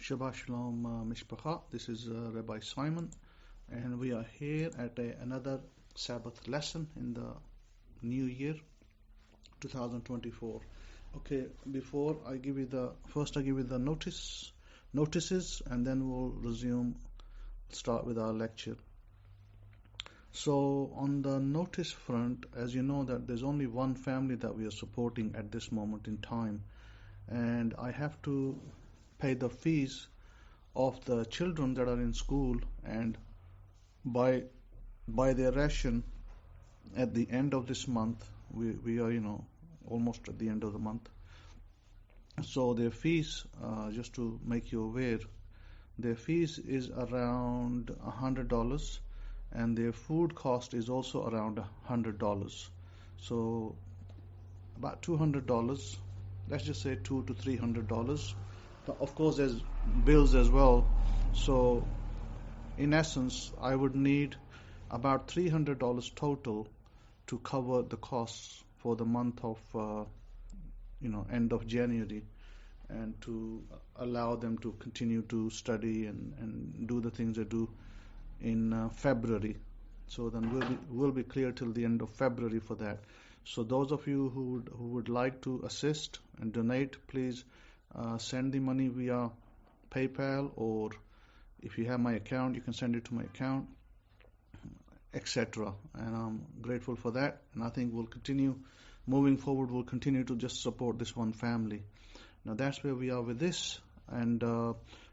Shabbat Shalom Mishpacha. This is Rabbi Simon, and we are here at another Sabbath lesson in the new year 2024. Okay, before I give you the notices, and then we'll start with our lecture. So on the notice front, as you know, that there's only one family that we are supporting at this moment in time, and I have to pay the fees of the children that are in school and buy their ration at the end of this month. We are almost at the end of the month. So their fees, just to make you aware, their fees is around $100, and their food cost is also around $100. So about $200. Let's just say $200 to $300. Of course, there's bills as well. So, in essence, I would need about $300 total to cover the costs for the month of, end of January, and to allow them to continue to study and do the things they do in February. So then we'll be clear till the end of February for that. So those of you who would like to assist and donate, please send the money via PayPal, or if you have my account, you can send it to my account, etc. And I'm grateful for that. And I think we'll continue moving forward. We'll continue to just support this one family. Now that's where we are with this. And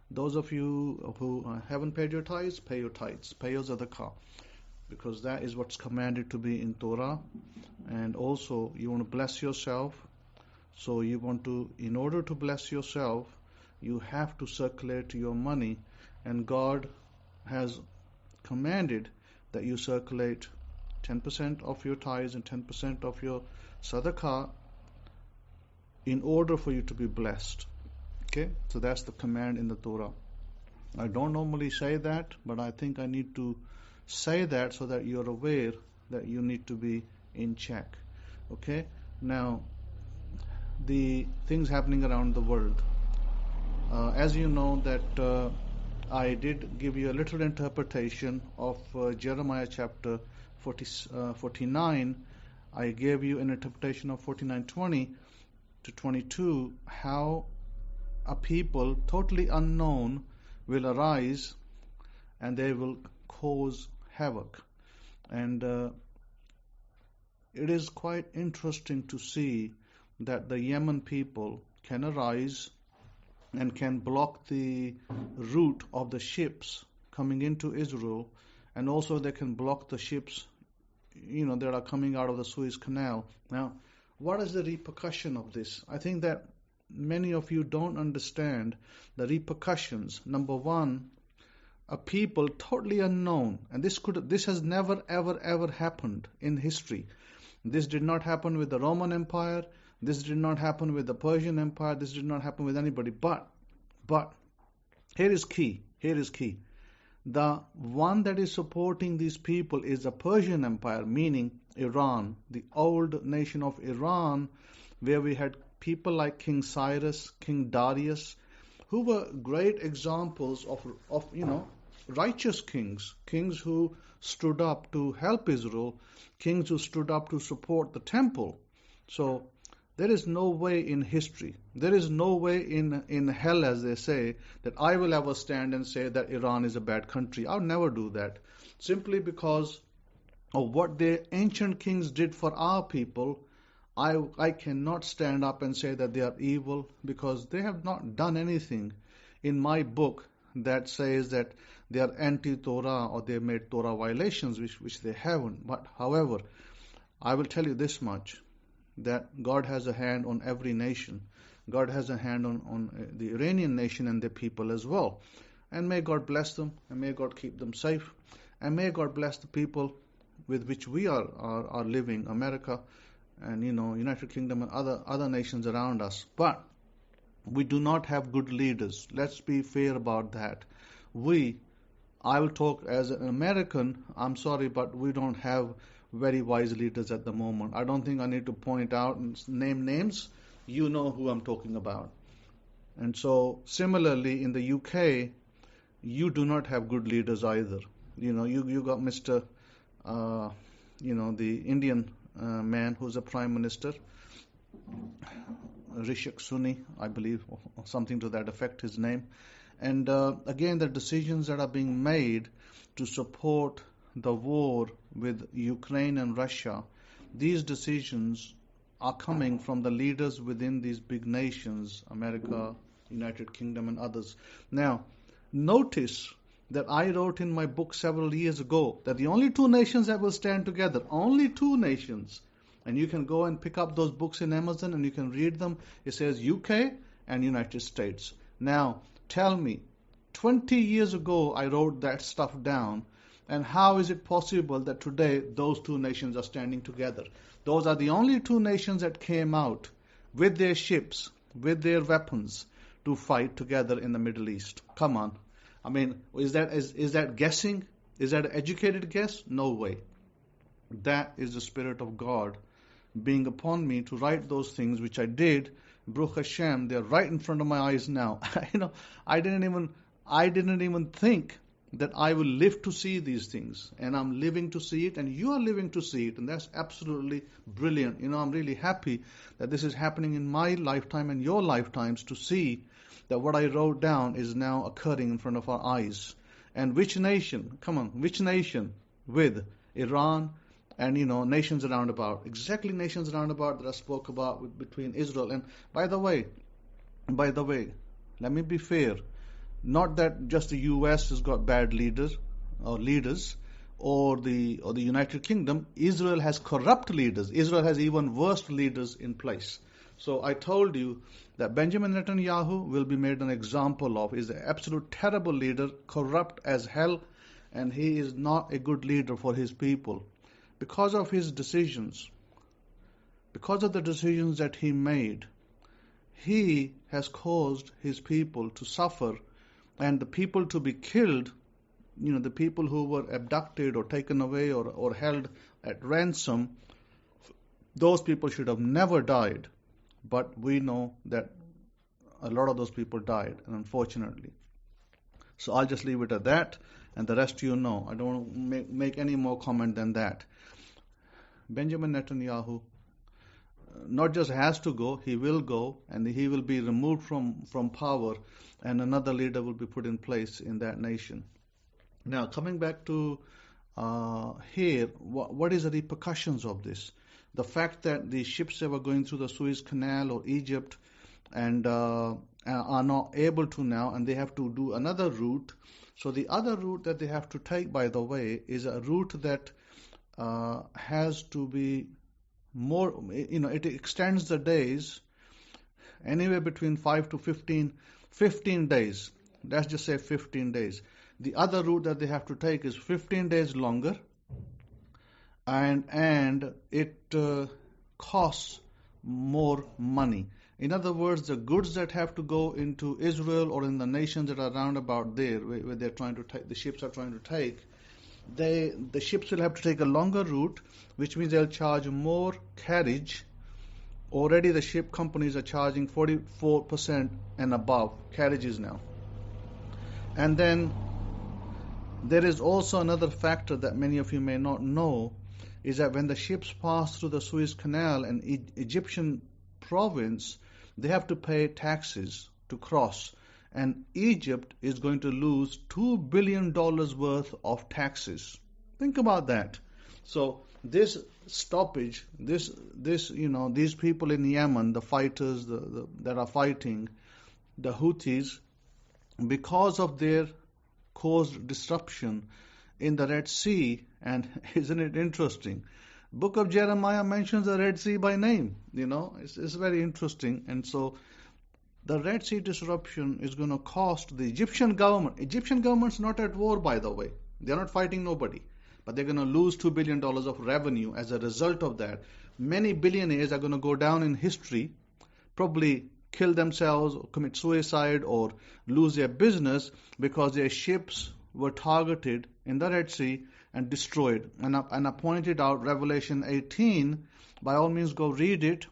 those of you who haven't paid your tithes, pay your tithes, pay your zadaqah, because that is what's commanded to be in Torah. And also, you want to bless yourself. So you want to, in order to bless yourself, you have to circulate your money, and God has commanded that you circulate 10% of your tithes and 10% of your sadaqah in order for you to be blessed. Okay, so that's the command in the Torah. I don't normally say that, but I think I need to say that so that you're aware that you need to be in check. Okay, now the things happening around the world. As you know that I did give you a little interpretation of Jeremiah chapter 49. I gave you an interpretation of 49:20 to 22, how a people totally unknown will arise and they will cause havoc. And it is quite interesting to see that the Yemen people can arise and can block the route of the ships coming into Israel, and also they can block the ships, that are coming out of the Suez Canal. Now, what is the repercussion of this? I think that many of you don't understand the repercussions. Number one, a people totally unknown, and this has never ever happened in history. This did not happen with the Roman Empire. This did not happen with the Persian Empire. This did not happen with anybody. But here is key. The one that is supporting these people is the Persian Empire, meaning Iran, the old nation of Iran, where we had people like King Cyrus, King Darius, who were great examples of righteous kings who stood up to help Israel, kings who stood up to support the temple. So there is no way in history, there is no way in hell, as they say, that I will ever stand and say that Iran is a bad country. I'll never do that, simply because of what the ancient kings did for our people. I cannot stand up and say that they are evil, because they have not done anything in my book that says that they are anti-Torah or they made Torah violations, which they haven't. But however, I will tell you this much, that God has a hand on every nation. God has a hand on the Iranian nation and their people as well. And may God bless them, and may God keep them safe, and may God bless the people with which we are living, America and United Kingdom and other nations around us. But we do not have good leaders. Let's be fair about that. I will talk as an American, I'm sorry, but we don't have very wise leaders at the moment. I don't think I need to point out and name names. You know who I'm talking about. And so similarly in the UK, you do not have good leaders either. You got Mr. The Indian man who's a prime minister, Rishi Sunak, I believe, or something to that effect, his name. And again, the decisions that are being made to support the war with Ukraine and Russia, these decisions are coming from the leaders within these big nations, America, United Kingdom, and others. Now, notice that I wrote in my book several years ago that the only two nations that will stand together, only two nations, and you can go and pick up those books in Amazon and you can read them. It says UK and United States. Now, tell me, 20 years ago I wrote that stuff down, and how is it possible that today those two nations are standing together? Those are the only two nations that came out with their ships, with their weapons, to fight together in the Middle East. Come on. I mean, is that guessing? Is that an educated guess? No way. That is the Spirit of God being upon me to write those things, which I did. Baruch Hashem, they're right in front of my eyes now. I didn't even think that I will live to see these things, and I'm living to see it, and you are living to see it, and that's absolutely brilliant. I'm really happy that this is happening in my lifetime and your lifetimes, to see that what I wrote down is now occurring in front of our eyes. And which nation? Come on, which nation? With Iran and nations around about, exactly nations around about that I spoke about between Israel. And by the way, let me be fair. Not that just the US has got bad leaders, or the United Kingdom. Israel has corrupt leaders. Israel has even worse leaders in place. So I told you that Benjamin Netanyahu will be made an example of. He's an absolute terrible leader, corrupt as hell, and he is not a good leader for his people. Because of his decisions, because of the decisions that he made, he has caused his people to suffer and the people to be killed. The people who were abducted or taken away or held at ransom, those people should have never died. But we know that a lot of those people died, and unfortunately. So I'll just leave it at that, and the rest I don't want to make any more comment than that. Benjamin Netanyahu not just has to go, he will go, and he will be removed from power, and another leader will be put in place in that nation. Now, coming back to here, what is the repercussions of this? The fact that the ships that were going through the Suez Canal or Egypt and are not able to now, and they have to do another route. So the other route that they have to take, by the way, is a route that has to be more, it extends the days anywhere between 5 to 15 days. Let's just say 15 days. The other route that they have to take is 15 days longer, and it costs more money. In other words, the goods that have to go into Israel or in the nations that are around about there, where they're trying to take, the ships are trying to take, the ships will have to take a longer route, which means they'll charge more carriage. Already the ship companies are charging 44% and above carriages now. And then there is also another factor that many of you may not know, is that when the ships pass through the Suez Canal and Egyptian province, they have to pay taxes to cross. And Egypt is going to lose $2 billion worth of taxes. Think about that. So this stoppage, these people in Yemen, the fighters that are fighting, the Houthis, because of their caused disruption in the Red Sea, and isn't it interesting? Book of Jeremiah mentions the Red Sea by name. It's very interesting. And so the Red Sea disruption is going to cost the Egyptian government. Egyptian government's not at war, by the way. They're not fighting nobody. But they're going to lose $2 billion of revenue as a result of that. Many billionaires are going to go down in history, probably kill themselves or commit suicide or lose their business because their ships were targeted in the Red Sea and destroyed. And I pointed out Revelation 18. By all means, go read it.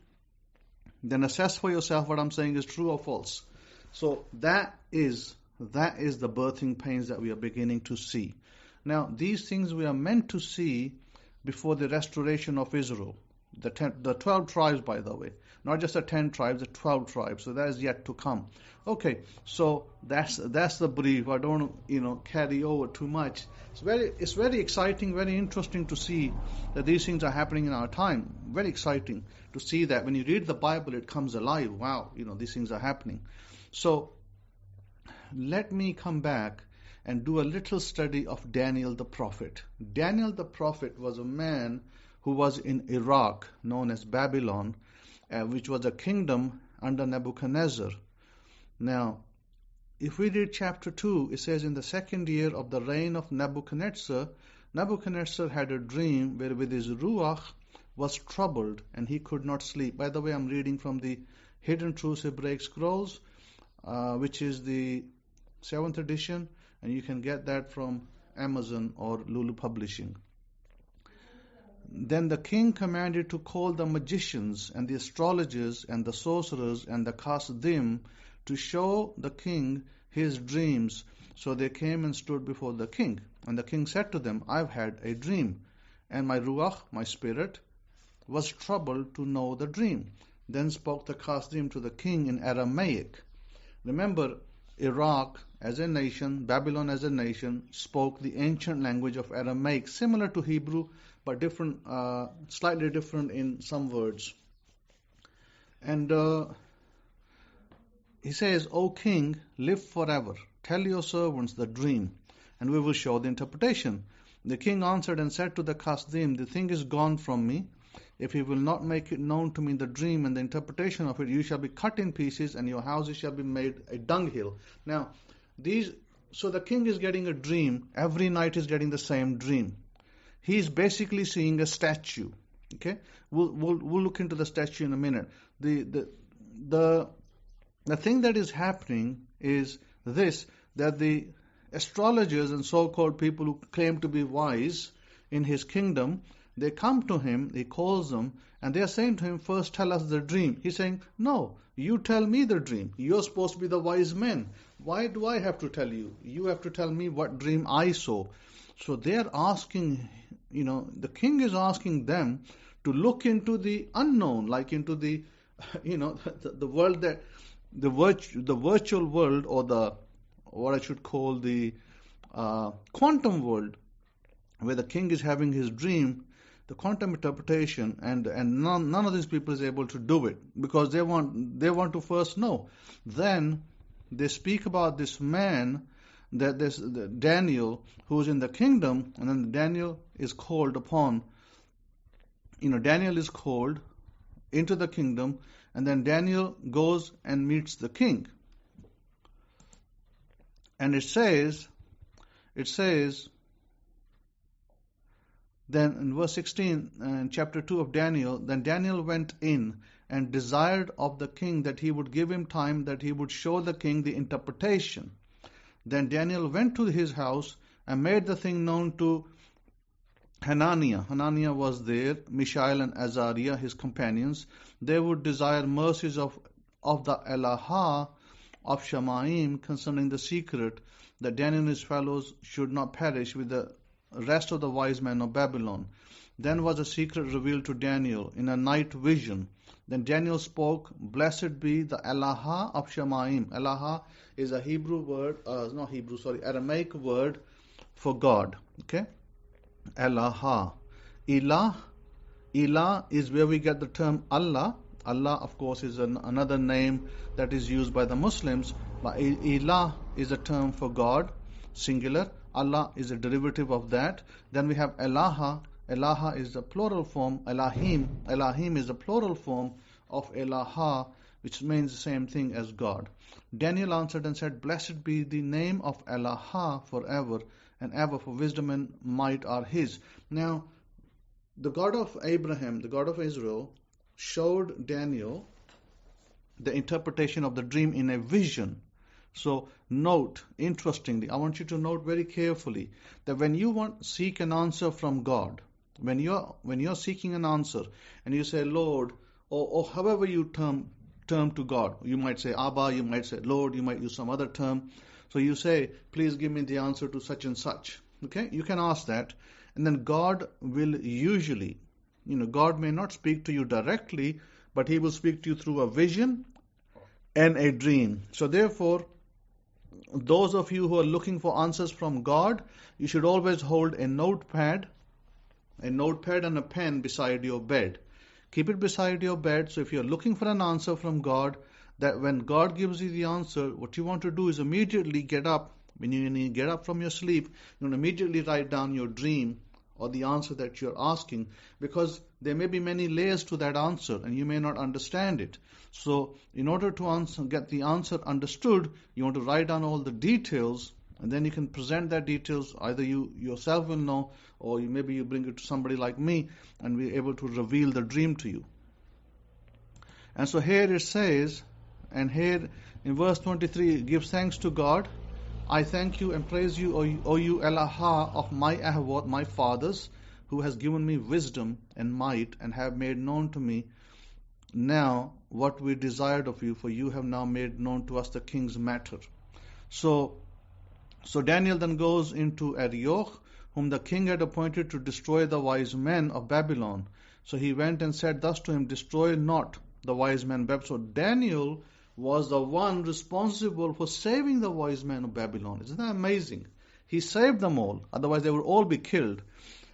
Then assess for yourself what I'm saying is true or false. So that is the birthing pains that we are beginning to see. Now, these things we are meant to see before the restoration of Israel. The 12 tribes, by the way. Not just the 10 tribes, the 12 tribes. So that is yet to come. Okay, so that's the brief. I don't carry over too much. It's very exciting, very interesting to see that these things are happening in our time. Very exciting to see that when you read the Bible, it comes alive. Wow, these things are happening. So let me come back and do a little study of Daniel the prophet. Daniel the prophet was a man who was in Iraq, known as Babylon, which was a kingdom under Nebuchadnezzar. Now, if we read chapter 2, it says, in the second year of the reign of Nebuchadnezzar, Nebuchadnezzar had a dream wherewith his ruach was troubled and he could not sleep. By the way, I'm reading from the Hidden Truths Hebraic Scrolls, which is the 7th edition, and you can get that from Amazon or Lulu Publishing. Then the king commanded to call the magicians and the astrologers and the sorcerers and the Kasdim to show the king his dreams. So they came and stood before the king. And the king said to them, I've had a dream, and my ruach, my spirit, was troubled to know the dream. Then spoke the Kasdim to the king in Aramaic. Remember, Iraq as a nation, Babylon as a nation, spoke the ancient language of Aramaic, similar to Hebrew, but different, slightly different in some words. And he says, O king, live forever. Tell your servants the dream, and we will show the interpretation. The king answered and said to the Kasdim, the thing is gone from me. If he will not make it known to me the dream and the interpretation of it, you shall be cut in pieces, and your houses shall be made a dunghill. Now, so the king is getting a dream. Every night is getting the same dream. He's basically seeing a statue. Okay, we'll look into the statue in a minute. The thing that is happening is this: that the astrologers and so-called people who claim to be wise in his kingdom, they come to him, he calls them, and they are saying to him, first tell us the dream. He's saying, no, you tell me the dream. You're supposed to be the wise men. Why do I have to tell you? You have to tell me what dream I saw. So they are asking, the king is asking them to look into the unknown, like into the, the world that, the virtual world, or what I should call the quantum world, where the king is having his dream, the quantum interpretation, and none of these people is able to do it because they want to first know. Then they speak about this man, that this Daniel, who is in the kingdom, and then Daniel is called upon. Daniel is called into the kingdom, and then Daniel goes and meets the king. And it says, then in verse 16, in chapter 2 of Daniel, then Daniel went in and desired of the king that he would give him time, that he would show the king the interpretation. Then Daniel went to his house and made the thing known to Hananiah. Hananiah was there, Mishael and Azariah, his companions. They would desire mercies of the Elah of Shamaim concerning the secret, that Daniel and his fellows should not perish with the rest of the wise men of Babylon. Then was a secret revealed to Daniel in a night vision. Then Daniel spoke, blessed be the Elah of Shamaim. Elah is a Aramaic word for God. Okay? Elah. Ilah is where we get the term Allah. Allah, of course, is another name that is used by the Muslims. But Ilah is a term for God, singular. Allah is a derivative of that. Then we have Elah. Elah is the plural form. Elohim. Elohim is the plural form of Elah, which means the same thing as God. Daniel answered and said, blessed be the name of Elah forever and ever, for wisdom and might are his. Now, the God of Abraham, the God of Israel, showed Daniel the interpretation of the dream in a vision. So note, interestingly, I want you to note very carefully that when you seek an answer from God, when you're seeking an answer and you say, Lord, or however you term term to God. You might say Abba, you might say Lord, you might use some other term. So you say, please give me the answer to such and such. Okay, you can ask that. And then God will usually, God may not speak to you directly, but He will speak to you through a vision and a dream. So therefore, those of you who are looking for answers from God, you should always hold a notepad and a pen beside your bed. Keep it beside your bed, so if you're looking for an answer from God, that when God gives you the answer, what you want to do is immediately get up. When you get up from your sleep, you want to immediately write down your dream or the answer that you're asking, because there may be many layers to that answer and you may not understand it. So in order to get the answer understood, you want to write down all the details, and then you can present that details. Either you yourself will know, or maybe you bring it to somebody like me and we're able to reveal the dream to you. And so here it says, and here in verse 23, give thanks to God. I thank you and praise you, O you Elah of my Ahwat, my fathers, who has given me wisdom and might, and have made known to me now what we desired of you, for you have now made known to us the king's matter. So Daniel then goes into Arioch, whom the king had appointed to destroy the wise men of Babylon. So he went and said thus to him, destroy not the wise men of Babylon. So Daniel was the one responsible for saving the wise men of Babylon. Isn't that amazing? He saved them all, otherwise they would all be killed.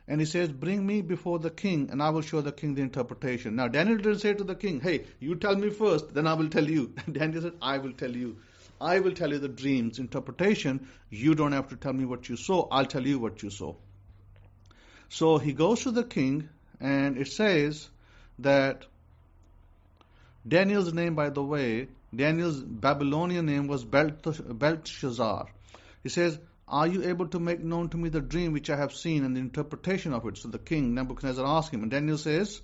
And he says, bring me before the king, and I will show the king the interpretation. Now Daniel didn't say to the king, hey, you tell me first, then I will tell you. Daniel said, I will tell you. I will tell you the dream's interpretation. You don't have to tell me what you saw. I'll tell you what you saw. So he goes to the king, and it says that Daniel's name, by the way, Daniel's Babylonian name was Belteshazzar. He says, are you able to make known to me the dream which I have seen and the interpretation of it? So the king, Nebuchadnezzar, asked him. And Daniel says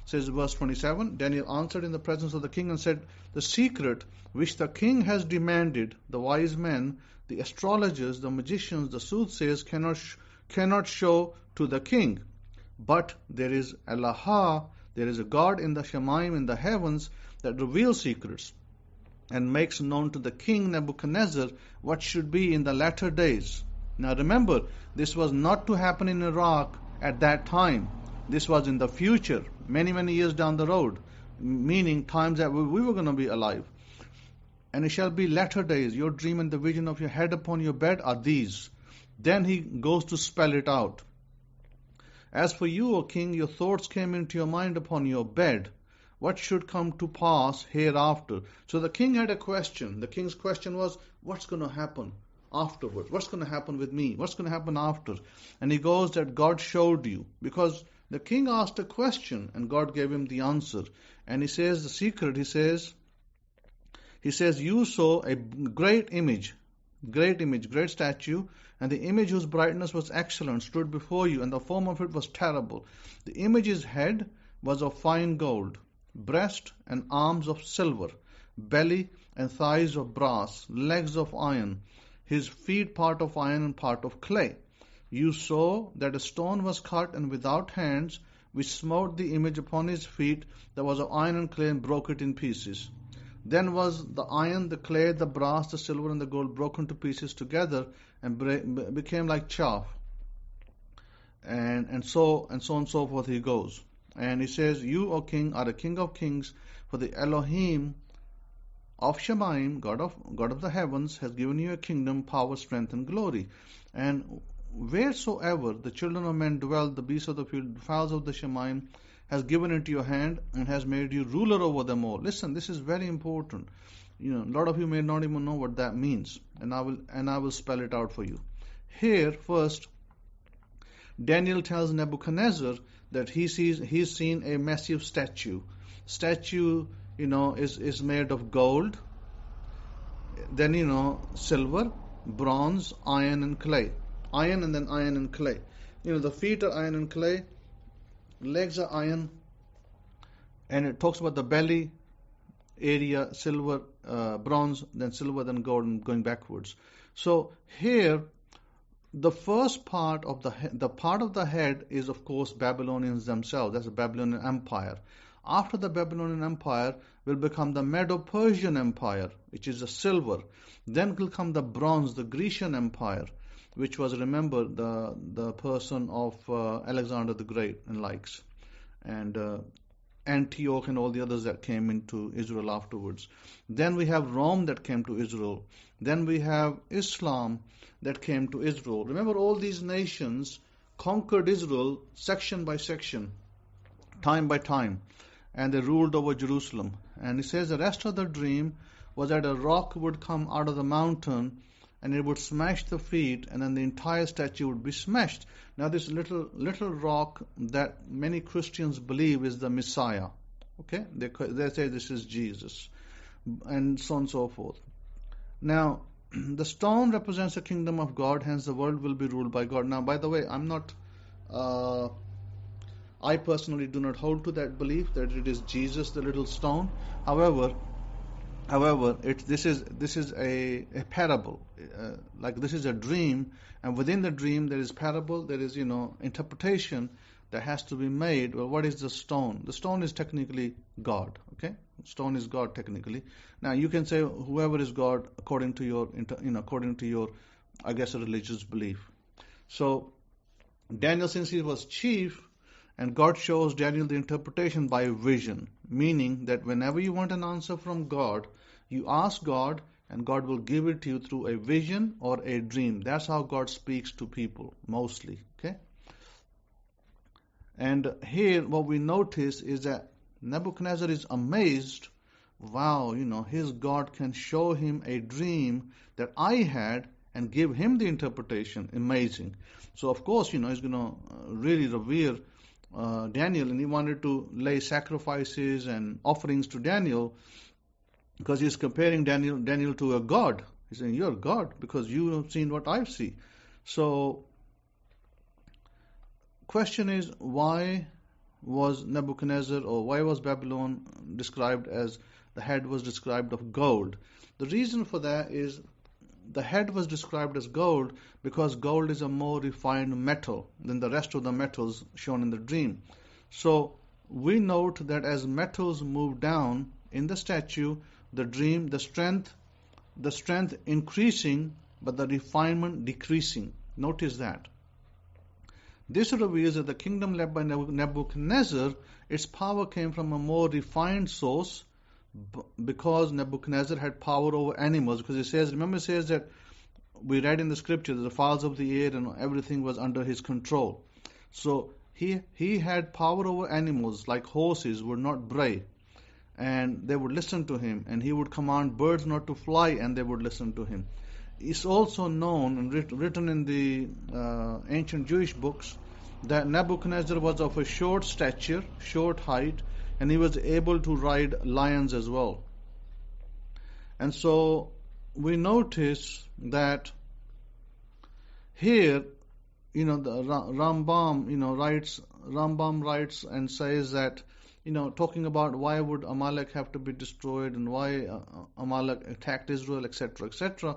verse 27, Daniel answered in the presence of the king and said, the secret which the king has demanded, the wise men, the astrologers, the magicians, the soothsayers cannot show to the king. But there is Elah, there is a God in the Shemaim, in the heavens, that reveals secrets and makes known to the king Nebuchadnezzar what should be in the latter days. Now remember, this was not to happen in Iraq at that time. This was in the future, many, many years down the road, meaning times that we were going to be alive. And it shall be latter days, your dream and the vision of your head upon your bed are these. Then he goes to spell it out. As for you, O king, your thoughts came into your mind upon your bed. What should come to pass hereafter? So the king had a question. The king's question was, what's going to happen afterwards? What's going to happen with me? What's going to happen after? And he goes that God showed you. Because the king asked a question and God gave him the answer. And he says the secret, he says, you saw a great statue, and the image whose brightness was excellent stood before you, and the form of it was terrible. The image's head was of fine gold, breast and arms of silver, belly and thighs of brass, legs of iron, his feet part of iron and part of clay. You saw that a stone was cut and without hands, which smote the image upon his feet, that was of iron and clay, and broke it in pieces. Then was the iron, the clay, the brass, the silver, and the gold broken to pieces together, and became like chaff. And so on and so forth he goes. And he says, you, O king, are a king of kings, for the Elohim of Shemaim, God of the heavens, has given you a kingdom, power, strength, and glory. And wheresoever the children of men dwell, the beasts of the field, the fowls of the Shemaim, has given into your hand, and has made you ruler over them all. Listen, this is very important. A lot of you may not even know what that means, and I will spell it out for you. Here, first, Daniel tells Nebuchadnezzar that he's seen a massive statue. Statue, is made of gold, then silver, bronze, iron, and clay. Iron and then iron and clay. The feet are iron and clay, legs are iron, and it talks about the belly area, silver, bronze, then silver, then gold, and going backwards. So here, the first part of the part of the head is, of course, Babylonians themselves. That's the Babylonian Empire. After the Babylonian Empire, will become the Medo-Persian Empire, which is the silver. Then will come the bronze, the Grecian Empire, which was, remember, the person of Alexander the Great and likes, and Antioch and all the others that came into Israel afterwards. Then we have Rome that came to Israel. Then we have Islam that came to Israel. Remember, all these nations conquered Israel section by section, time by time, and they ruled over Jerusalem. And it says the rest of the dream was that a rock would come out of the mountain and it would smash the feet, and then the entire statue would be smashed. Now this little rock that many Christians believe is the Messiah. Okay, they say this is Jesus, and so on and so forth. Now the stone represents the kingdom of God, hence the world will be ruled by God. Now, by the way, I personally do not hold to that belief that it is Jesus, the little stone. However, this is a parable, like this is a dream, and within the dream there is parable, there is interpretation that has to be made. Well, what is the stone? The stone is technically God. Okay, stone is God technically. Now you can say whoever is God according to your I guess a religious belief. So Daniel, since he was chief, and God shows Daniel the interpretation by vision, meaning that whenever you want an answer from God, you ask God and God will give it to you through a vision or a dream. That's how God speaks to people, mostly. Okay. And here what we notice is that Nebuchadnezzar is amazed. Wow, his God can show him a dream that I had and give him the interpretation. Amazing. So of course, he's going to really revere Daniel, and he wanted to lay sacrifices and offerings to Daniel because he's comparing Daniel to a god. He's saying, you're God because you have seen what I see. So question is, why was Nebuchadnezzar, or why was Babylon described as, the head was described of gold? The reason for that is the head was described as gold because gold is a more refined metal than the rest of the metals shown in the dream. So we note that as metals move down in the statue, the dream, the strength increasing, but the refinement decreasing. Notice that. This reveals that the kingdom led by Nebuchadnezzar, its power came from a more refined source, because Nebuchadnezzar had power over animals. Because it says that we read in the scripture that the fowls of the air and everything was under his control. So he had power over animals, like horses would not bray, and they would listen to him, and he would command birds not to fly, and they would listen to him. It's also known and written in the ancient Jewish books that Nebuchadnezzar was of a short stature, short height, and he was able to ride lions as well. And so we notice that here, the Rambam writes and says that, talking about why would Amalek have to be destroyed and why Amalek attacked Israel, etc., etc.,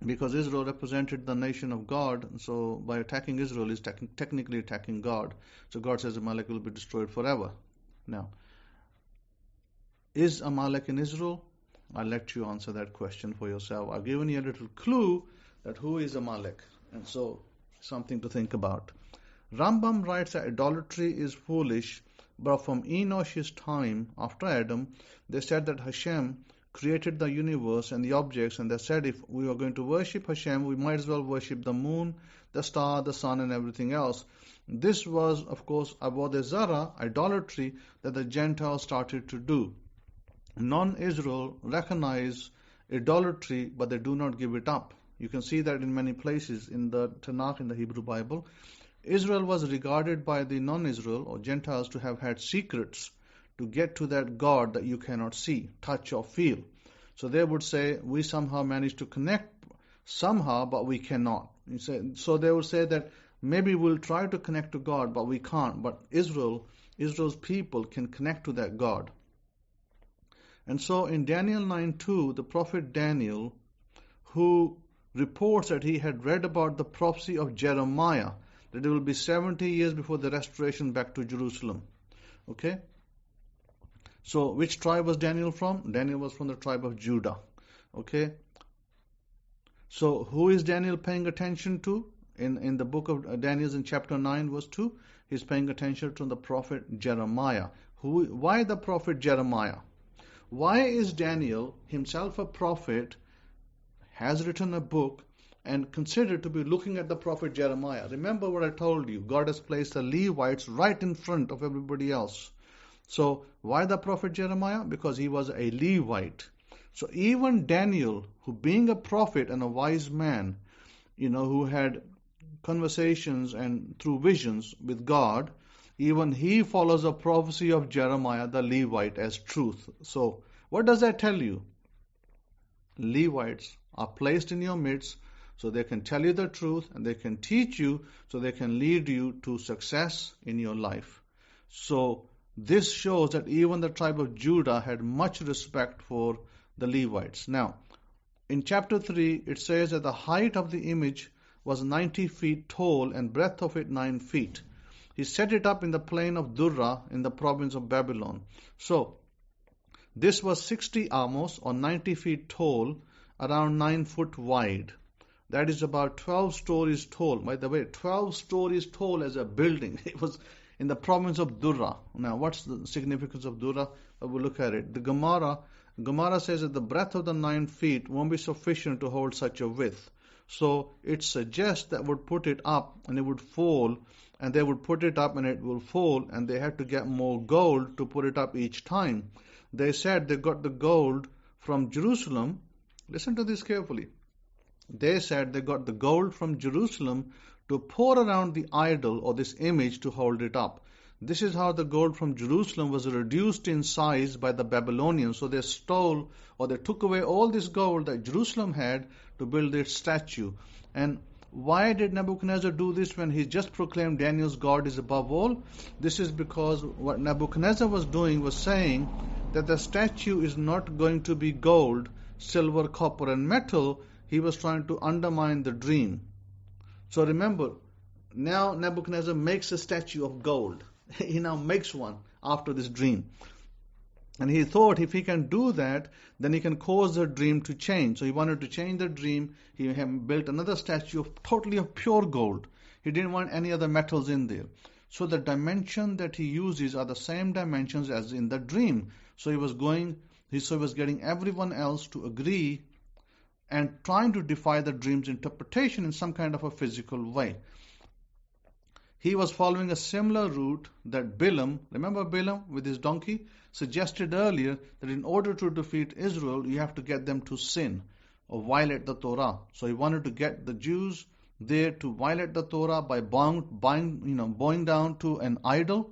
because Israel represented the nation of God, and so by attacking Israel is technically attacking God. So God says Amalek will be destroyed forever. Now, is Amalek in Israel? I'll let you answer that question for yourself. I've given you a little clue that who is Amalek, and so something to think about. Rambam writes that idolatry is foolish, but from Enosh's time after Adam, they said that Hashem created the universe and the objects, and they said if we are going to worship Hashem, we might as well worship the moon, the star, the sun, and everything else. This was, of course, Avodah Zarah, idolatry, that the Gentiles started to do. Non-Israel recognize idolatry, but they do not give it up. You can see that in many places in the Tanakh, in the Hebrew Bible. Israel was regarded by the non-Israel or Gentiles to have had secrets to get to that God that you cannot see, touch, or feel. So they would say, we somehow managed to connect somehow, but we cannot. So they would say that maybe we'll try to connect to God, but we can't. But Israel's people can connect to that God. And so in Daniel 9:2, the prophet Daniel, who reports that he had read about the prophecy of Jeremiah, that it will be 70 years before the restoration back to Jerusalem. Okay? So which tribe was Daniel from? Daniel was from the tribe of Judah. Okay. So who is Daniel paying attention to? In the book of Daniel in chapter 9 verse 2, he's paying attention to the prophet Jeremiah. Why the prophet Jeremiah? Why is Daniel, himself a prophet, has written a book and considered to be looking at the prophet Jeremiah? Remember what I told you. God has placed the Levites right in front of everybody else. So why the prophet Jeremiah? Because he was a Levite. So even Daniel, who being a prophet and a wise man, who had conversations and through visions with God, even he follows a prophecy of Jeremiah the Levite as truth. So what does that tell you? Levites are placed in your midst so they can tell you the truth and they can teach you so they can lead you to success in your life. So this shows that even the tribe of Judah had much respect for the Levites. Now, in chapter 3, it says that the height of the image was 90 feet tall and breadth of it 9 feet. He set it up in the plain of Durra in the province of Babylon. So, this was 60 amos or 90 feet tall, around 9 foot wide. That is about 12 stories tall. By the way, 12 stories tall as a building. It was in the province of Durra. Now, what's the significance of Durra? We'll look at it. The Gemara says that the breadth of the 9 feet won't be sufficient to hold such a width. So it suggests that would put it up and it would fall, and they would put it up and it will fall, and they had to get more gold to put it up each time. They said they got the gold from Jerusalem. Listen to this carefully. They said they got the gold from Jerusalem to pour around the idol or this image to hold it up. This is how the gold from Jerusalem was reduced in size by the Babylonians. So they stole or they took away all this gold that Jerusalem had to build its statue. And why did Nebuchadnezzar do this when he just proclaimed Daniel's God is above all? This is because what Nebuchadnezzar was doing was saying that the statue is not going to be gold, silver, copper, and metal. He was trying to undermine the dream. So remember, now Nebuchadnezzar makes a statue of gold. He now makes one after this dream. And he thought if he can do that, then he can cause the dream to change. So he wanted to change the dream. He built another statue totally of pure gold. He didn't want any other metals in there. So the dimension that he uses are the same dimensions as in the dream. So he was getting everyone else to agree and trying to defy the dream's interpretation in some kind of a physical way. He was following a similar route that Balaam, remember Balaam with his donkey, suggested earlier that in order to defeat Israel, you have to get them to sin or violate the Torah. So he wanted to get the Jews there to violate the Torah by bowing down to an idol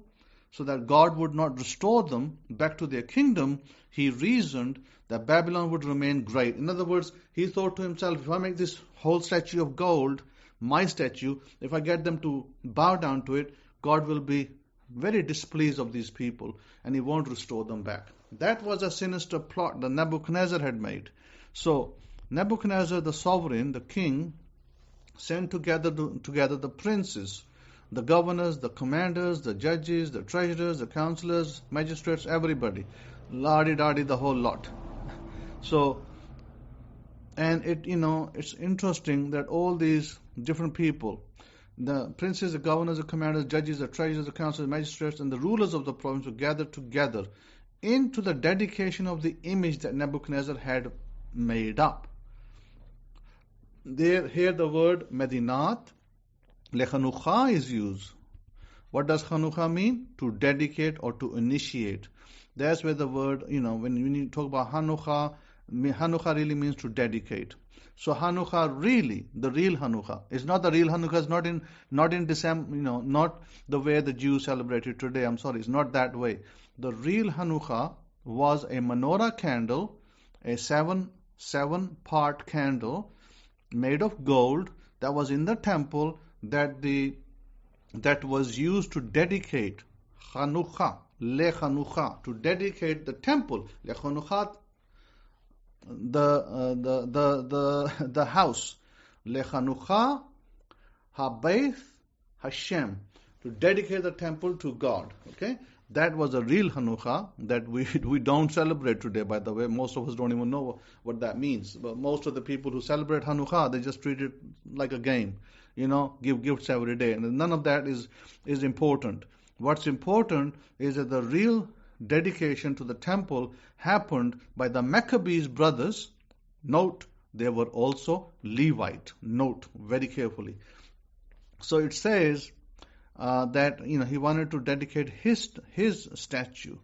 so that God would not restore them back to their kingdom. He reasoned that Babylon would remain great. In other words, he thought to himself, if I make this whole statue of gold, my statue, if I get them to bow down to it, God will be very displeased of these people and he won't restore them back. That was a sinister plot that Nebuchadnezzar had made. So Nebuchadnezzar, the sovereign, the king, sent together the princes, the governors, the commanders, the judges, the treasurers, the counselors, magistrates, everybody. Lardy-dardy, the whole lot. So, and it's interesting that all these different people, the princes, the governors, the commanders, the judges, the treasurers, the counselors, the magistrates, and the rulers of the province were gathered together into the dedication of the image that Nebuchadnezzar had made up. Here the word Medinat, Lechanucha is used. What does Chanucha mean? To dedicate or to initiate. That's where the word, when you talk about Hanukkah really means to dedicate. So Hanukkah really, the real Hanukkah, is not the real Hanukkah. It's not in December, not the way the Jews celebrate it today. I'm sorry, it's not that way. The real Hanukkah was a menorah candle, a seven-part candle made of gold that was in the temple that was used to dedicate Hanukkah, Lechanucha, to dedicate the temple, Lechanuchat, the house, Lechanucha Habeith Hashem, to dedicate the temple to God. Okay, That was a real Hanukkah that we don't celebrate today, by the way. Most of us don't even know what that means. But most of the people who celebrate Hanukkah, they just treat it like a game. Give gifts every day. And none of that is important. What's important is that the real dedication to the temple happened by the Maccabees brothers. Note, they were also Levite. Note very carefully. So it says that he wanted to dedicate his statue,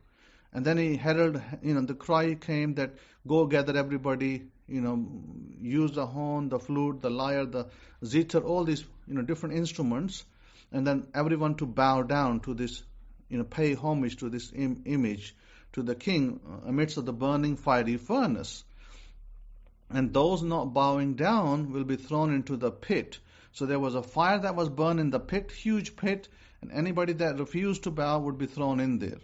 and then he heralded. The cry came that go gather everybody. Use the horn, the flute, the lyre, the zither, all these different instruments, and then everyone to bow down to this, pay homage to this image, to the king amidst of the burning fiery furnace. And those not bowing down will be thrown into the pit. So there was a fire that was burned in the pit, huge pit, and anybody that refused to bow would be thrown in there.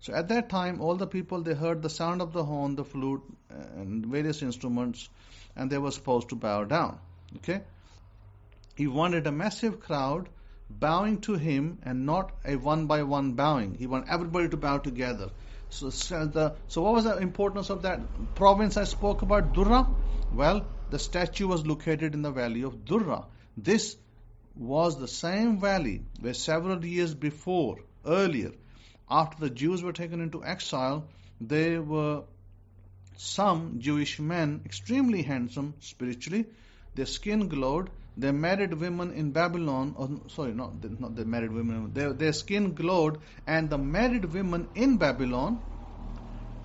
So at that time, all the people, they heard the sound of the horn, the flute, and various instruments, and they were supposed to bow down. Okay? He wanted a massive crowd bowing to him and not a one-by-one bowing. He wanted everybody to bow together. So what was the importance of that province I spoke about, Durra? Well, the statue was located in the valley of Durra. This was the same valley where several years earlier, after the Jews were taken into exile, there were some Jewish men, extremely handsome spiritually. Their skin glowed. They married women in Babylon. Not the married women. Their skin glowed, and the married women in Babylon,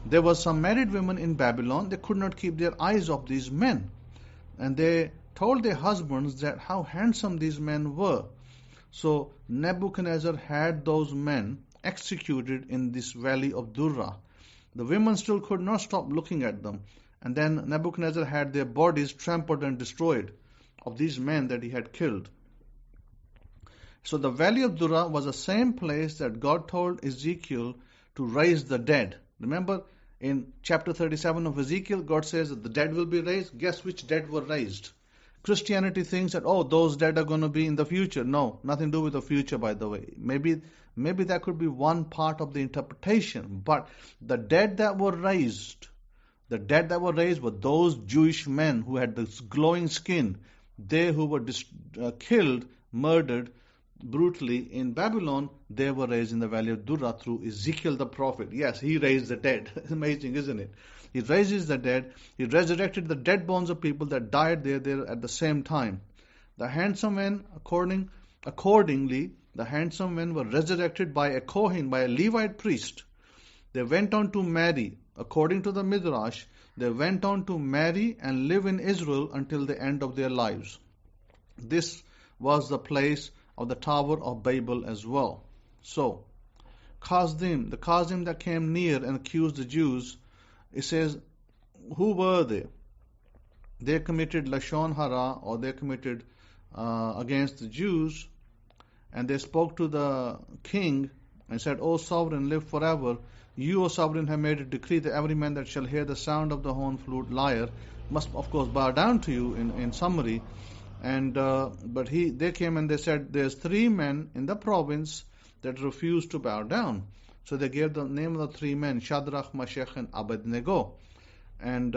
there were some married women in Babylon. They could not keep their eyes off these men, and they told their husbands that how handsome these men were. So Nebuchadnezzar had those men executed in this valley of Durra. The women still could not stop looking at them. And then Nebuchadnezzar had their bodies trampled and destroyed of these men that he had killed. So the valley of Durra was the same place that God told Ezekiel to raise the dead. Remember, in chapter 37 of Ezekiel, God says that the dead will be raised. Guess which dead were raised? Christianity thinks that, those dead are going to be in the future. No, nothing to do with the future, by the way. Maybe that could be one part of the interpretation. But the dead that were raised were those Jewish men who had this glowing skin. They who were killed, murdered brutally in Babylon, they were raised in the valley of Durra through Ezekiel the prophet. Yes, he raised the dead. Amazing, isn't it? He raises the dead. He resurrected the dead bones of people that died there at the same time. The handsome men, accordingly, the handsome men were resurrected by a Kohen, by a Levite priest. They went on to marry. According to the Midrash, they went on to marry and live in Israel until the end of their lives. This was the place of the Tower of Babel as well. So, the Kazim that came near and accused the Jews, it says, who were they? They committed Lashon Hara, or they committed against the Jews, and they spoke to the king and said, O sovereign, live forever. You, O sovereign, have made a decree that every man that shall hear the sound of the horn, flute, lyre must, of course, bow down to you, in summary. And but they came and they said, there's 3 men in the province that refused to bow down. So they gave the name of the 3 men, Shadrach, Meshach, and Abednego. And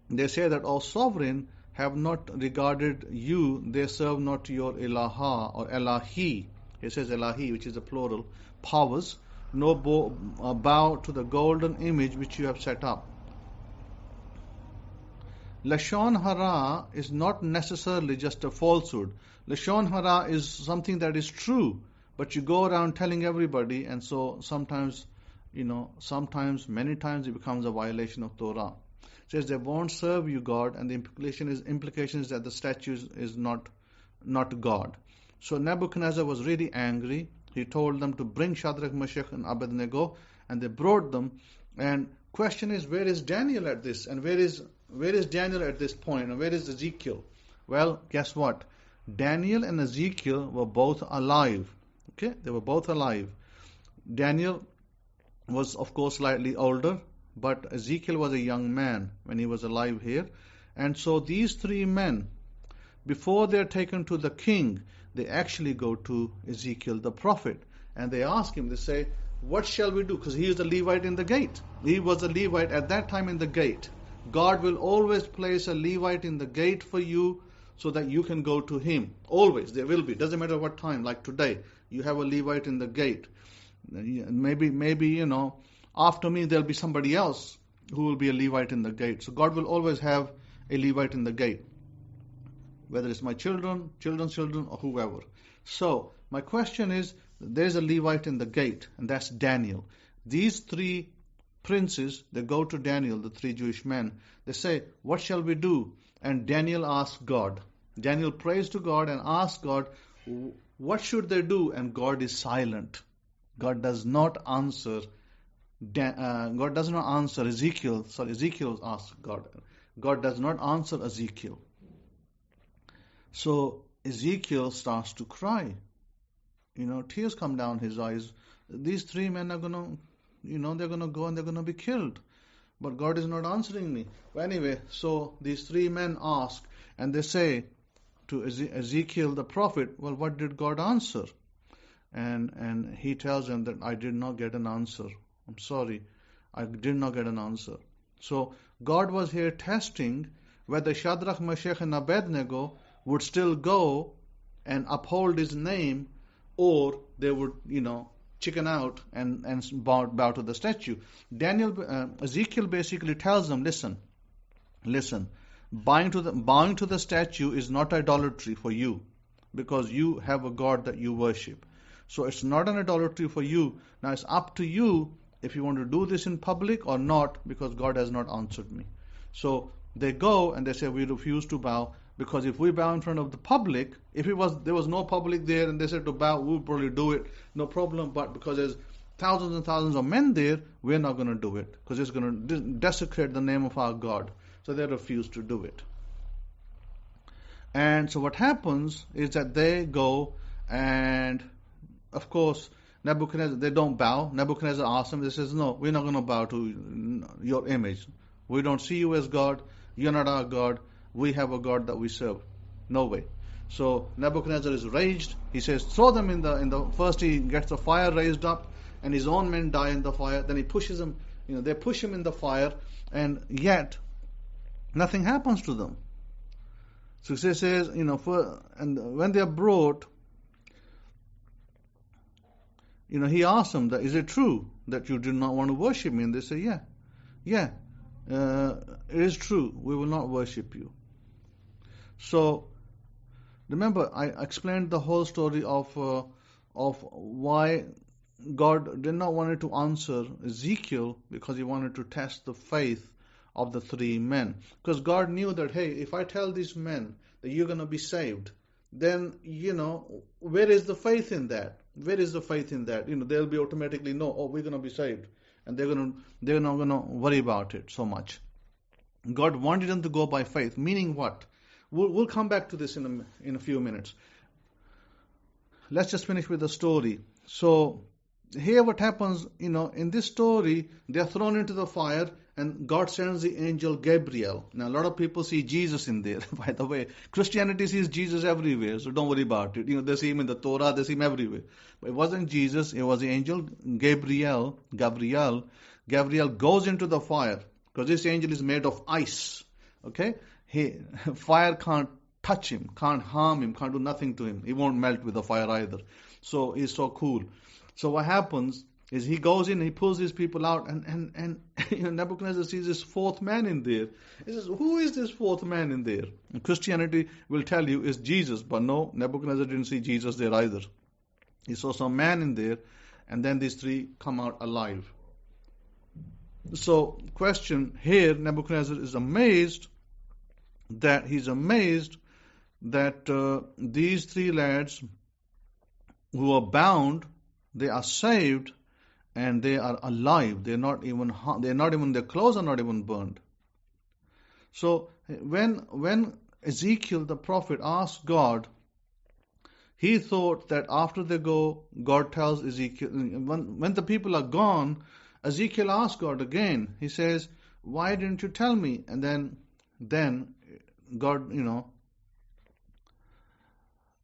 they say that, O sovereign, have not regarded you, they serve not your Ilaha or Elahi. It says Elahi, which is a plural, powers, no bow to the golden image which you have set up. Lashon Hara is not necessarily just a falsehood. Lashon Hara is something that is true, but you go around telling everybody, and so sometimes, many times it becomes a violation of Torah. It says they won't serve you, God, and the implication is that the statue is not God. So Nebuchadnezzar was really angry. He told them to bring Shadrach, Meshach, and Abednego, and they brought them. And question is, where is Daniel at this? And where is Daniel at this point? And where is Ezekiel? Well, guess what? Daniel and Ezekiel were both alive. Okay, they were both alive. Daniel was, of course, slightly older, but Ezekiel was a young man when he was alive here. And so these 3 men, before they're taken to the king, they actually go to Ezekiel the prophet. And they ask him, they say, what shall we do? Because he is a Levite in the gate. He was a Levite at that time in the gate. God will always place a Levite in the gate for you so that you can go to him. Always, there will be. Doesn't matter what time, like today, you have a Levite in the gate. Maybe, after me there'll be somebody else who will be a Levite in the gate. So God will always have a Levite in the gate, whether it's my children, children's children, or whoever. So my question is, there's a Levite in the gate, and that's Daniel. These three princes, they go to Daniel, the three Jewish men. They say, what shall we do? And Daniel asks God. Daniel prays to God and asks God, what should they do? And God is silent. God does not answer. God does not answer Ezekiel. Sorry, Ezekiel asks God. God does not answer Ezekiel. So Ezekiel starts to cry. Tears come down his eyes. These three men are going to, they're going to go and they're going to be killed. But God is not answering me. But anyway, so these three men ask, and they say to Ezekiel the prophet, well, what did God answer? And he tells them that I did not get an answer. I'm sorry, I did not get an answer. So God was here testing whether Shadrach, Meshach, and Abednego would still go and uphold his name, or they would, chicken out and bow to the statue. Ezekiel basically tells them, listen, bowing to the statue is not idolatry for you, because you have a God that you worship. So it's not an idolatry for you. Now it's up to you if you want to do this in public or not, because God has not answered me. So they go and they say, we refuse to bow, because if we bow in front of the public, if there was no public there and they said to bow, we would probably do it, no problem. But because there's thousands and thousands of men there, we're not going to do it, because it's going to desecrate the name of our God. So they refuse to do it. And so what happens is that they go, and of course Nebuchadnezzar, they don't bow. Nebuchadnezzar asks them, they says, no, we're not going to bow to your image. We don't see you as God. You're not our God. We have a God that we serve. No way. So Nebuchadnezzar is raged. He says, throw them in the first he gets the fire raised up, and his own men die in the fire. Then he pushes them, they push him in the fire, and yet nothing happens to them. So he says, and when they are brought, he asks them, is it true that you do not want to worship me? And they say, yeah, it is true. We will not worship you. So remember, I explained the whole story of why God did not want to answer Ezekiel, because he wanted to test the faith of the three men. Because God knew that, hey, if I tell these men that you're going to be saved, then, where is the faith in that? Where is the faith in that? They'll be automatically, no, we're going to be saved. And they're not going to worry about it so much. God wanted them to go by faith, meaning what? We'll come back to this in a few minutes. Let's just finish with the story. So here what happens, in this story, they are thrown into the fire, and God sends the angel Gabriel. Now a lot of people see Jesus in there, by the way. Christianity sees Jesus everywhere, so don't worry about it. They see him in the Torah, they see him everywhere. But it wasn't Jesus, it was the angel Gabriel. Gabriel goes into the fire, because this angel is made of ice. Okay? Fire can't touch him, can't harm him, can't do nothing to him. He won't melt with the fire either. So he's so cool. So what happens is he goes in, he pulls these people out, and Nebuchadnezzar sees this fourth man in there. He says, who is this fourth man in there? And Christianity will tell you it's Jesus, but no, Nebuchadnezzar didn't see Jesus there either. He saw some man in there, and then these three come out alive. So, question here, Nebuchadnezzar is amazed that these three lads who are bound, they are saved, and they are alive. Their clothes are not even burned. So when Ezekiel the prophet asked God, he thought that after they go, God tells Ezekiel, when the people are gone, Ezekiel asked God again. He says, why didn't you tell me? And then God,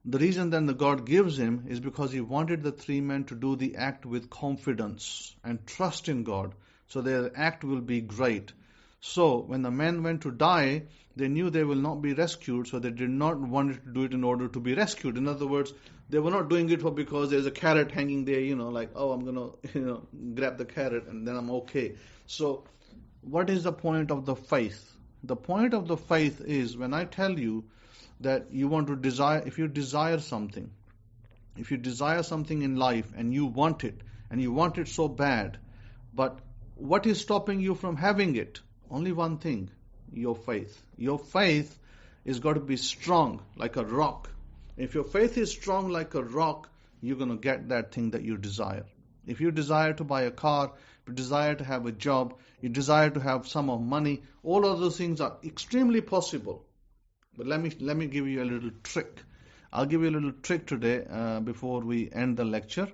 the reason then the God gives him is because he wanted the three men to do the act with confidence and trust in God, so their act will be great. So when the men went to die, they knew they will not be rescued, so they did not want to do it in order to be rescued. In other words, they were not doing it for because there's a carrot hanging there, like, oh, I'm going to, grab the carrot and then I'm okay. So what is the point of the faith? The point of the faith is when I tell you that you want to desire, if you desire something in life and you want it so bad, but what is stopping you from having it? Only one thing, your faith. Your faith is got to be strong like a rock. If your faith is strong like a rock, you're going to get that thing that you desire. If you desire to buy a car, if you desire to have a job, you desire to have some of money, all of those things are extremely possible. But let me give you a little trick. I'll give you a little trick today before we end the lecture.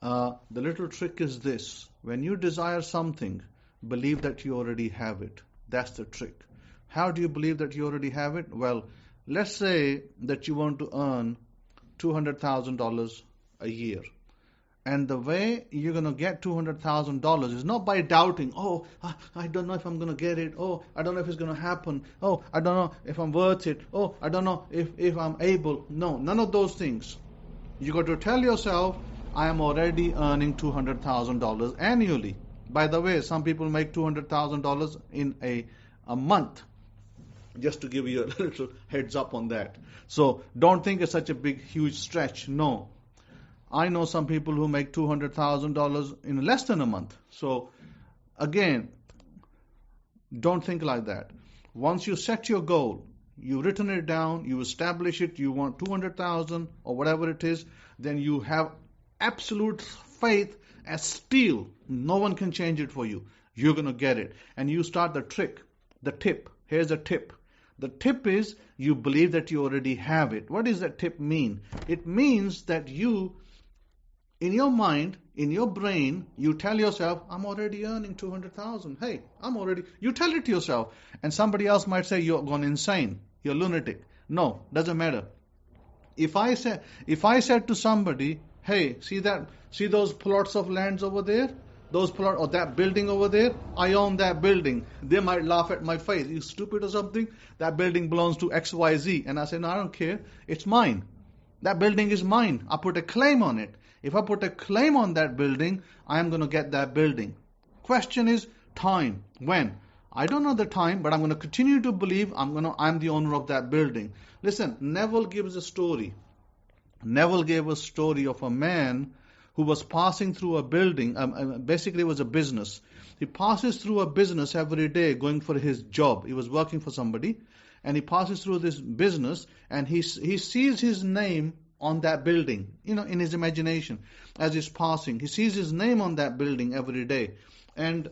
The little trick is this. When you desire something, believe that you already have it. That's the trick. How do you believe that you already have it? Well, let's say that you want to earn $200,000 a year. And the way you're going to get $200,000 is not by doubting, oh, I don't know if I'm going to get it. Oh, I don't know if it's going to happen. Oh, I don't know if I'm worth it. Oh, I don't know if I'm able. No, none of those things. You got to tell yourself, I am already earning $200,000 annually. By the way, some people make $200,000 in a month. Just to give you a little heads up on that. So don't think it's such a big, huge stretch. No. I know some people who make $200,000 in less than a month. So again, don't think like that. Once you set your goal, you've written it down, you establish it, you want 200,000 or whatever it is, then you have absolute faith as steel. No one can change it for you. You're going to get it. And you start the trick, the tip. Here's a tip. The tip is you believe that you already have it. What does that tip mean? It means that you, in your mind, in your brain, you tell yourself, I'm already earning 200,000. Hey, you tell it to yourself. And somebody else might say, you're gone insane. You're lunatic. No, doesn't matter. If I said to somebody, hey, see those plots of lands over there? Those plot or that building over there, I own that building. They might laugh at my face. You stupid or something? That building belongs to XYZ. And I say, no, I don't care. It's mine. That building is mine. I put a claim on it. If I put a claim on that building, I am going to get that building. Question is time. When? I don't know the time, but I'm going to continue to believe I'm the owner of that building. Listen, Neville gives a story. Neville gave a story of a man who was passing through a building, basically it was a business. He passes through a business every day going for his job. He was working for somebody, and he passes through this business, and he sees his name on that building, in his imagination as he's passing. He sees his name on that building every day. And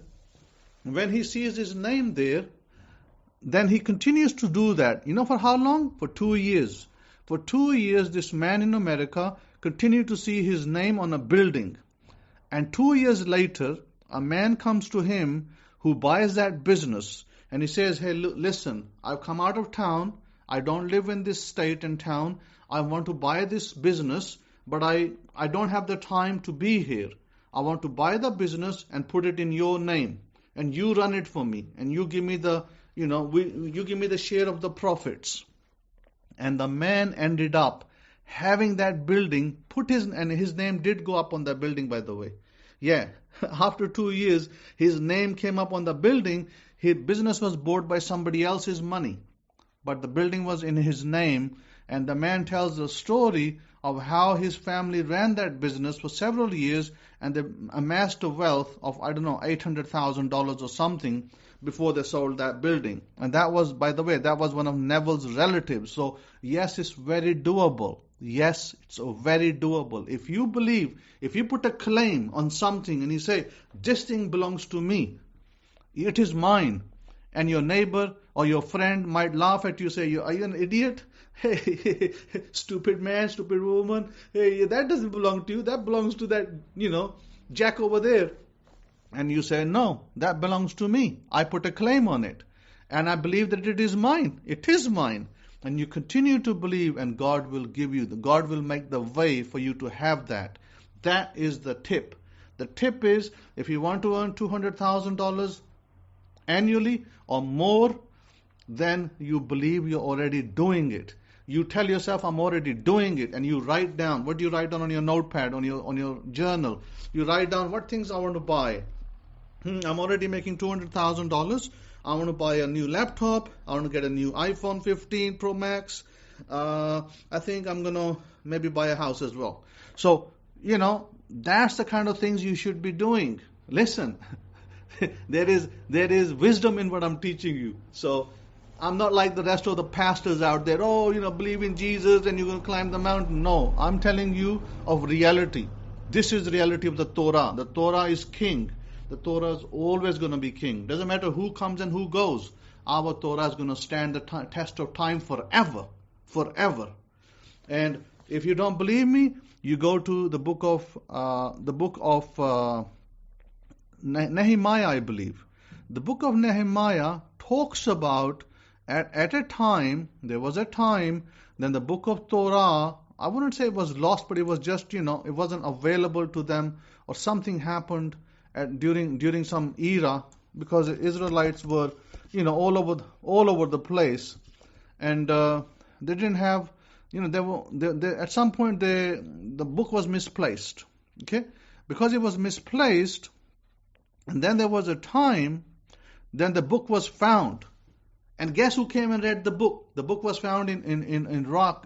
when he sees his name there, then he continues to do that. For how long? For 2 years. For 2 years, this man in America continued to see his name on a building. And 2 years later, a man comes to him who buys that business. And he says, hey, listen, I've come out of town. I don't live in this state and town. I want to buy this business, but I don't have the time to be here. I want to buy the business and put it in your name. And you run it for me. And you give me you give me the share of the profits. And the man ended up having that building and his name did go up on that building, by the way. Yeah, after 2 years, his name came up on the building. His business was bought by somebody else's money, but the building was in his name. And the man tells the story of how his family ran that business for several years, and they amassed a wealth of, $800,000 or something before they sold that building. And that was, by the way, that was one of Neville's relatives. So yes, it's very doable. Yes, it's very doable. If you believe, if you put a claim on something and you say, this thing belongs to me, it is mine, and your neighbor or your friend might laugh at you, say, are you an idiot? Hey, stupid man, stupid woman. Hey, that doesn't belong to you. That belongs to that, Jack over there. And you say, no, that belongs to me. I put a claim on it. And I believe that it is mine. It is mine. And you continue to believe, and God will give you, God will make the way for you to have that. That is the tip. The tip is, if you want to earn $200,000 annually or more, then you believe you're already doing it. You tell yourself, I'm already doing it, and you write down. What do you write down on your notepad, on your journal? You write down what things I want to buy. I'm already making $200,000. I want to buy a new laptop. I want to get a new iPhone 15 Pro Max. I think I'm going to maybe buy a house as well. So, that's the kind of things you should be doing. Listen, there is wisdom in what I'm teaching you. So, I'm not like the rest of the pastors out there. Believe in Jesus and you're going to climb the mountain. No, I'm telling you of reality. This is the reality of the Torah. The Torah is king. The Torah is always going to be king. Doesn't matter who comes and who goes. Our Torah is going to stand the test of time forever. Forever. And if you don't believe me, you go to the book of Nehemiah, I believe. The book of Nehemiah talks about at a time, there was a time, then the book of Torah, I wouldn't say it was lost, but it was just, it wasn't available to them, or something happened during some era, because the Israelites were, all over the place, and they didn't have, at some point the book was misplaced, okay, because it was misplaced, and then there was a time, then the book was found, and guess who came and read the book? The book was found in Iraq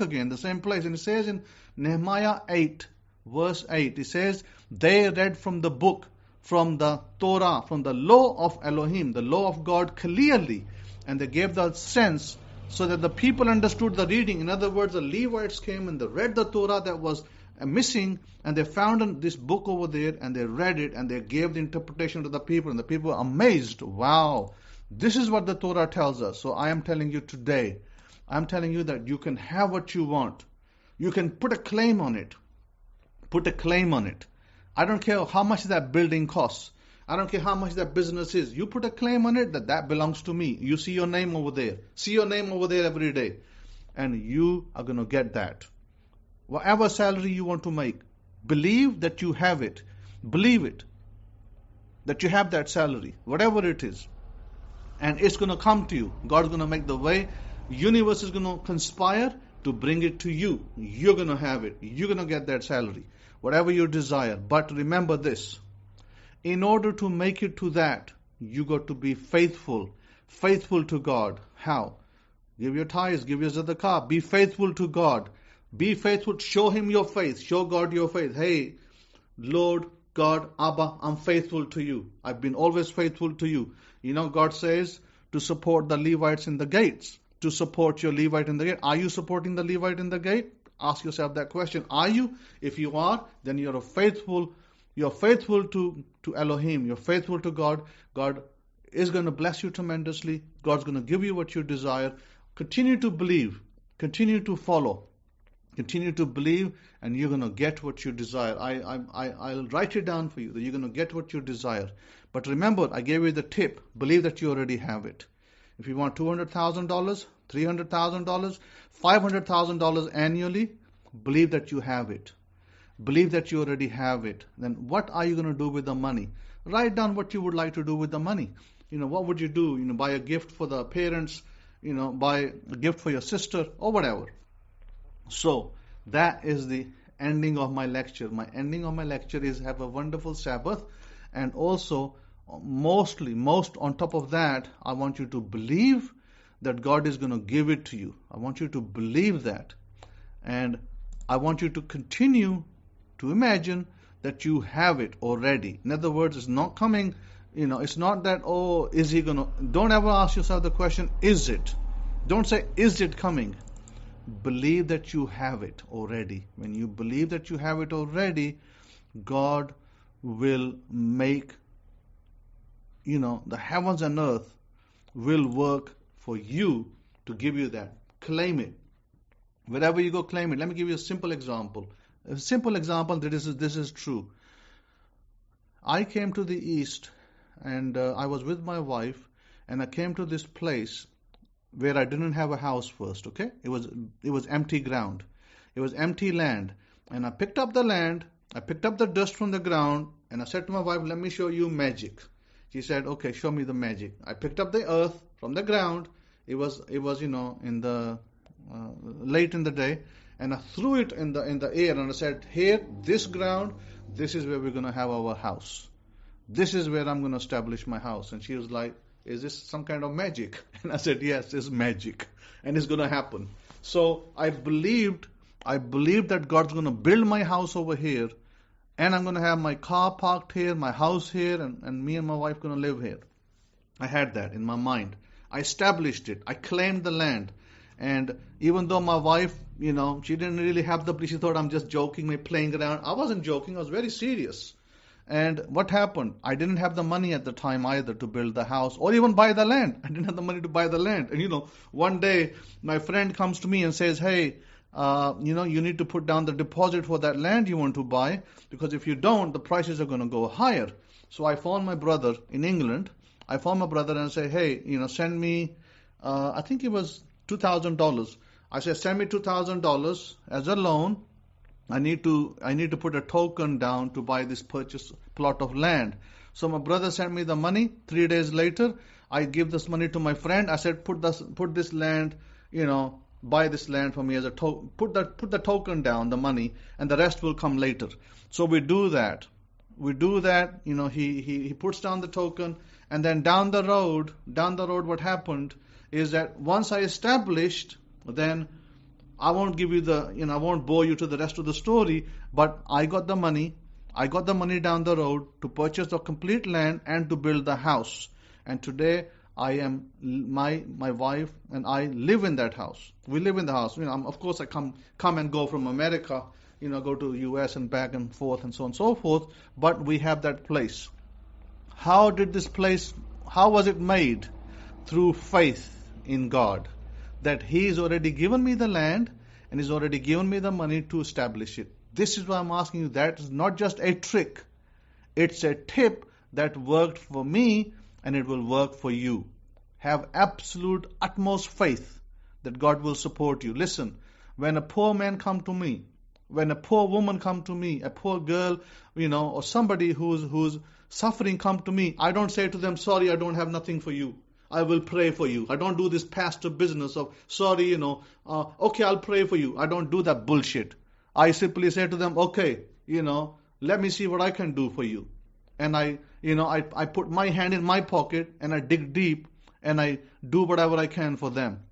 again, the same place, and it says in Nehemiah 8. Verse 8, it says, they read from the book, from the Torah, from the law of Elohim, the law of God clearly, and they gave the sense so that the people understood the reading. In other words, the Levites came and they read the Torah that was missing, and they found this book over there, and they read it, and they gave the interpretation to the people, and the people were amazed. Wow, this is what the Torah tells us. So I am telling you today, I'm telling you that you can have what you want. You can put a claim on it. Put a claim on it. I don't care how much that building costs. I don't care how much that business is. You put a claim on it that belongs to me. You see your name over there. See your name over there every day. And you are going to get that. Whatever salary you want to make, believe that you have it. Believe it. That you have that salary. Whatever it is. And it's going to come to you. God's going to make the way. Universe is going to conspire to bring it to you. You're going to have it. You're going to get that salary. Whatever you desire. But remember this. In order to make it to that, you got to be faithful. Faithful to God. How? Give your tithes. Give your zadaqah. Be faithful to God. Be faithful. Show Him your faith. Show God your faith. Hey, Lord, God, Abba, I'm faithful to you. I've been always faithful to you. God says to support the Levites in the gates. To support your Levite in the gate. Are you supporting the Levite in the gate? Ask yourself that question. Are you? If you are, then you're faithful to Elohim. You're faithful to God. God is going to bless you tremendously. God's going to give you what you desire. Continue to believe. Continue to follow. Continue to believe, and you're going to get what you desire. I'll write it down for you, that you're going to get what you desire. But remember, I gave you the tip. Believe that you already have it. If you want $200,000, $300,000, $500,000 annually, believe that you have it. Believe that you already have it. Then what are you going to do with the money? Write down what you would like to do with the money. What would you do? Buy a gift for the parents, buy a gift for your sister, or whatever. So that is the ending of my lecture. My ending of my lecture is have a wonderful Sabbath, and also most on top of that, I want you to believe that God is going to give it to you. I want you to believe that, and I want you to continue to imagine that you have it already. In other words, it's not coming, it's not that, is he going to, don't ever ask yourself the question, is it? Don't say, is it coming? Believe that you have it already. When you believe that you have it already, God will make, the heavens and earth will work for you to give you that. Claim it. Wherever you go, claim it. Let me give you a simple example. A simple example that this is true. I came to the East, and I was with my wife, and I came to this place where I didn't have a house first, okay? It was empty ground. It was empty land. And I picked up the land, I picked up the dust from the ground, and I said to my wife, let me show you magic. She said, okay, show me the magic. I picked up the earth from the ground. It was in the late in the day, and I threw it in the air, and I said, here, this ground, this is where we're going to have our house. This is where I'm going to establish my house. And she was like, is this some kind of magic? And I said, yes, it's magic, and it's going to happen. So I believed that God's going to build my house over here, and I'm going to have my car parked here, my house here, and me and my wife going to live here. I had that in my mind. I established it. I claimed the land. And even though my wife, she didn't really have she thought I'm just joking, playing around. I wasn't joking. I was very serious. And what happened? I didn't have the money at the time either to build the house or even buy the land. I didn't have the money to buy the land. And one day my friend comes to me and says, hey, you need to put down the deposit for that land you want to buy, because if you don't, the prices are going to go higher. So I phoned my brother in England. I phoned my brother and said, hey, send me, I think it was $2,000. I said, send me $2,000 as a loan. I need to put a token down to buy this purchase plot of land. So my brother sent me the money. 3 days later, I give this money to my friend. I said, put this land, buy this land for me as a token. Put the token down, the money, and the rest will come later. So we do that. He puts down the token, and then down the road, what happened is that once I established, then I won't give you I won't bore you to the rest of the story, but I got the money down the road to purchase the complete land and to build the house. And today my wife and I live in that house. We live in the house. Of course I come and go from America, go to US and back and forth and so on and so forth, but we have that place. How was it made? Through faith in God, that He's already given me the land and He's already given me the money to establish it. This is why I'm asking you. That is not just a trick. It's a tip that worked for me, and it will work for you. Have absolute, utmost faith that God will support you. Listen, when a poor man come to me, when a poor woman come to me, a poor girl, or somebody who's suffering come to me, I don't say to them, sorry, I don't have nothing for you. I will pray for you. I don't do this pastor business of, sorry, okay, I'll pray for you. I don't do that bullshit. I simply say to them, okay, let me see what I can do for you. And I put my hand in my pocket and I dig deep and I do whatever I can for them.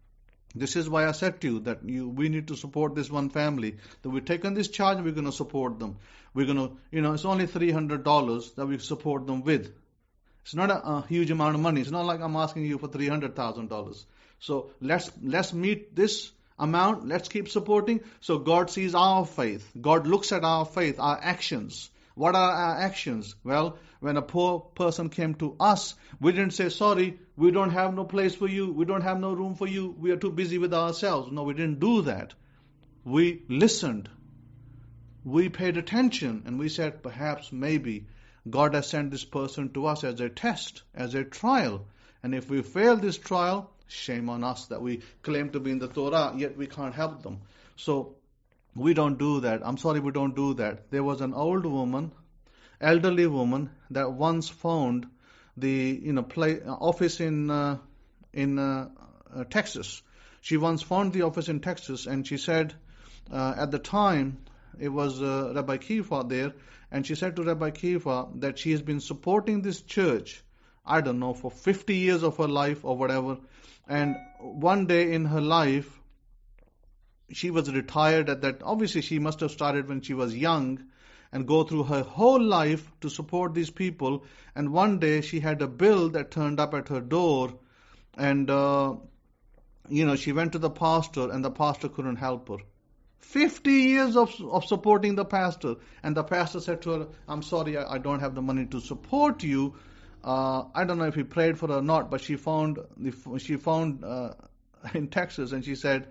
This is why I said to you that we need to support this one family. That we've taken this charge and we're going to support them. We're going to, it's only $300 that we support them with. It's not a huge amount of money. It's not like I'm asking you for $300,000. So let's meet this amount. Let's keep supporting. So God sees our faith. God looks at our faith, our actions. What are our actions? Well, when a poor person came to us, we didn't say, sorry, we don't have no place for you. We don't have no room for you. We are too busy with ourselves. No, we didn't do that. We listened. We paid attention. And we said, perhaps, maybe, God has sent this person to us as a test, as a trial. And if we fail this trial, shame on us that we claim to be in the Torah, yet we can't help them. So we don't do that. I'm sorry, we don't do that. There was an old woman, elderly woman, that once found the office in Texas. She once found the office in Texas, and she said, at the time, it was Rabbi Kifa there, and she said to Rabbi Kifa that she has been supporting this church, I don't know, for 50 years of her life or whatever. And one day in her life, she was retired at that. Obviously, she must have started when she was young and go through her whole life to support these people. And one day she had a bill that turned up at her door, and she went to the pastor, and the pastor couldn't help her. 50 years of supporting the pastor, and the pastor said to her, I'm sorry, I don't have the money to support you. I don't know if he prayed for her or not, but she found in Texas, and she said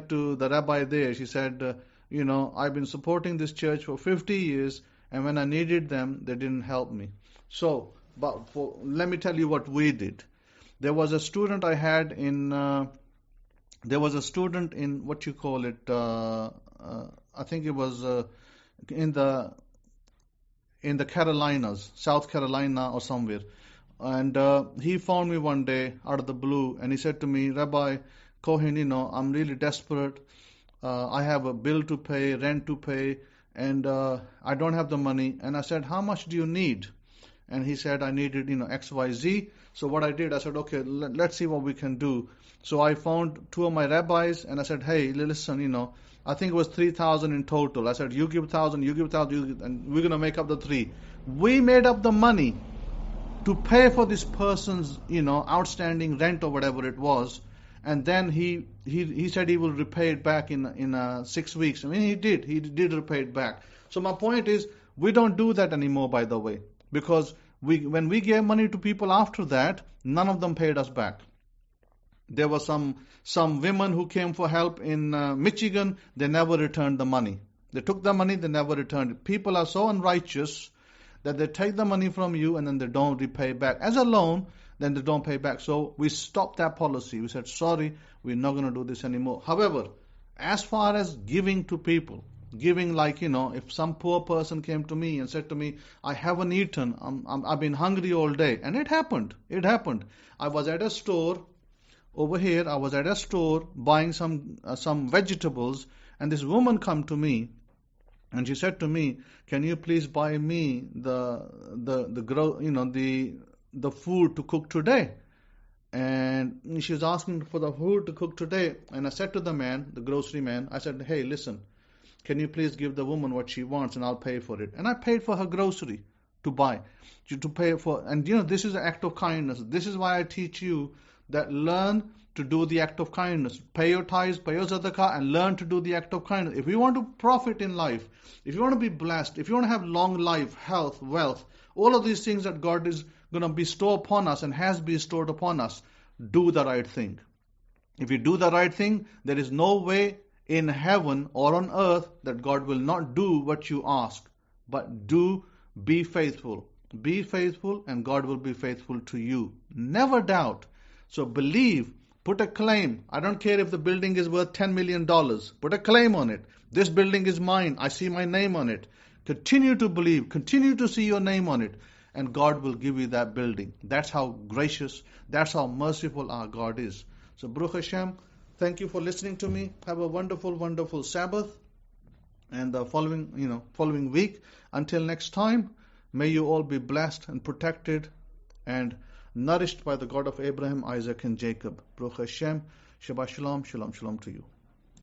to the rabbi there, she said, I've been supporting this church for 50 years, and when I needed them, they didn't help me. So, let me tell you what we did. There was a student I had in. There was a student in what you call it. I think it was in the Carolinas, South Carolina or somewhere. And he found me one day out of the blue, and he said to me, Rabbi Cohen, I'm really desperate. I have a bill to pay, rent to pay, and I don't have the money. And I said, how much do you need? And he said, I needed, X, Y, Z. So what I did, I said, okay, let's see what we can do. So I found two of my rabbis, and I said, hey, listen, I think it was 3,000 in total. I said, you give 1,000, you give 1,000, and we're going to make up the 3. We made up the money to pay for this person's, outstanding rent or whatever it was. And then he said he will repay it back in 6 weeks. I mean, he did repay it back. So my point is, we don't do that anymore, by the way, because when we gave money to people after that, none of them paid us back. There were some women who came for help in Michigan. They never returned the money. They took the money, they never returned it. People are so unrighteous that they take the money from you and then they don't repay back. As a loan, then they don't pay back. So we stopped that policy. We said, sorry, we're not going to do this anymore. However, as far as giving to people, giving like, if some poor person came to me and said to me, I haven't eaten, I've been hungry all day. And it happened. I was at a store over here. I was at a store buying some vegetables, and this woman come to me. And she said to me, can you please buy me the food to cook today? And she was asking for the food to cook today. And I said to the man, the grocery man, I said, hey, listen, can you please give the woman what she wants and I'll pay for it? And I paid for her grocery to buy, to pay for. And this is an act of kindness. This is why I teach you that learn to do the act of kindness. Pay your tithes, pay your zadaqah, and learn to do the act of kindness. If you want to profit in life, if you want to be blessed, if you want to have long life, health, wealth, all of these things that God is going to bestow upon us and has bestowed upon us, do the right thing. If you do the right thing, there is no way in heaven or on earth that God will not do what you ask. But be faithful. Be faithful and God will be faithful to you. Never doubt. So believe. Put a claim. I don't care if the building is worth $10 million. Put a claim on it. This building is mine. I see my name on it. Continue to believe. Continue to see your name on it. And God will give you that building. That's how gracious, that's how merciful our God is. So Baruch Hashem, thank you for listening to me. Have a wonderful, wonderful Sabbath. And the following week. Until next time, may you all be blessed and protected and nourished by the God of Abraham, Isaac, and Jacob. Baruch Hashem. Shabbat Shalom. Shalom, shalom to you.